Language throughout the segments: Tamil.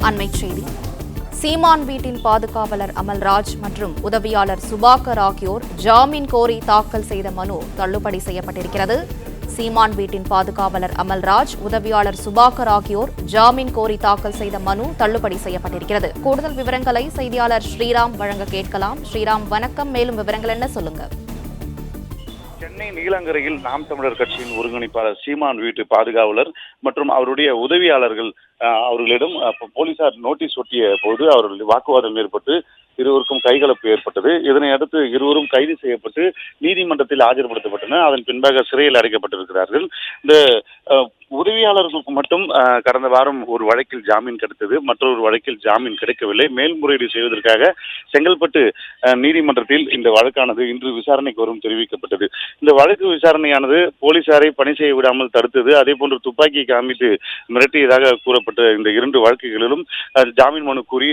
அண்மைச் செய்தி. சீமான் வீட்டின் பாதுகாவலர் அமல்ராஜ் மற்றும் உதவியாளர் சுபாகர் ஆகியோர் ஜாமீன் கோரி தாக்கல் செய்த மனு தள்ளுபடி செய்யப்பட்டிருக்கிறது. சீமான் வீட்டின் பாதுகாவலர் அமல்ராஜ், உதவியாளர் சுபாகர் ஆகியோர் ஜாமீன் கோரி தாக்கல் செய்த மனு தள்ளுபடி செய்யப்பட்டிருக்கிறது. கூடுதல் விவரங்களை செய்தியாளர் ஸ்ரீராம் வழங்க கேட்கலாம். ஸ்ரீராம், வணக்கம். மேலும் விவரங்கள் என்ன, சொல்லுங்க. சென்னை நீலாங்கரையில் நாம் தமிழர் கட்சியின் ஒருங்கிணைப்பாளர் சீமான் வீட்டு பாதுகாவலர் மற்றும் அவருடைய உதவியாளர்கள் அவர்களிடம் போலீசார் நோட்டீஸ் ஒட்டிய போது அவர்கள் வாக்குவாதம் ஏற்பட்டு இருவருக்கும் கைகலப்பு ஏற்பட்டது. இதனை அடுத்து இருவரும் கைது செய்யப்பட்டு நீதிமன்றத்தில் ஆஜர்படுத்தப்பட்டனர். அதன் பின்பாக சிறையில் அடைக்கப்பட்டிருக்கிறார்கள். இந்த உதவியாளர்களுக்கு மட்டும் கடந்த வாரம் ஒரு வழக்கில் ஜாமீன் கிடைத்தது, மற்றொரு வழக்கில் ஜாமீன் கிடைக்கவில்லை. மேல்முறையீடு செய்வதற்காக செங்கல்பட்டு நீதிமன்றத்தில் இந்த வழக்கானது இன்று விசாரணைக்கு வரும் தெரிவிக்கப்பட்டது. இந்த வழக்கு விசாரணையானது போலீசாரை பணி செய்ய விடாமல் தடுத்தது, அதே போன்று துப்பாக்கி காமித்து மிரட்டியதாக கூறப்பட்ட இந்த இரண்டு வழக்குகளிலும் ஜாமீன் மனு கூறி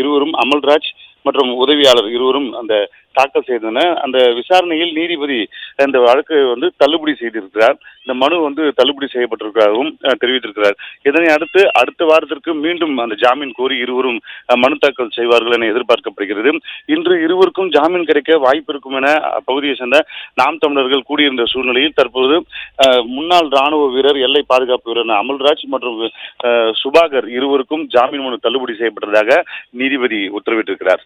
இருவரும் அமல்ராஜ் மற்றும் உதவியாளர் இருவரும் அந்த தாக்கல் செய்தனர். அந்த விசாரணையில் நீதிபதி இந்த வழக்கு தள்ளுபடி செய்திருக்கிறார். இந்த மனு தள்ளுபடி செய்யப்பட்டிருக்கிறதாகவும் தெரிவித்திருக்கிறார். இதனை அடுத்து அடுத்த வாரத்திற்கு மீண்டும் அந்த ஜாமீன் கோரி இருவரும் மனு தாக்கல் செய்வார்கள் என எதிர்பார்க்கப்படுகிறது. இன்று இருவருக்கும் ஜாமீன் கிடைக்க வாய்ப்பு இருக்கும் என பகுதியை சேர்ந்த நாம் தமிழர்கள் கூடியிருந்த சூழ்நிலையில் தற்போது முன்னாள் ராணுவ வீரர், எல்லை பாதுகாப்பு வீரர் அமல்ராஜ் மற்றும் சுபாகர் இருவருக்கும் ஜாமீன் மனு தள்ளுபடி செய்யப்பட்டதாக நீதிபதி உத்தரவிட்டிருக்கிறார்.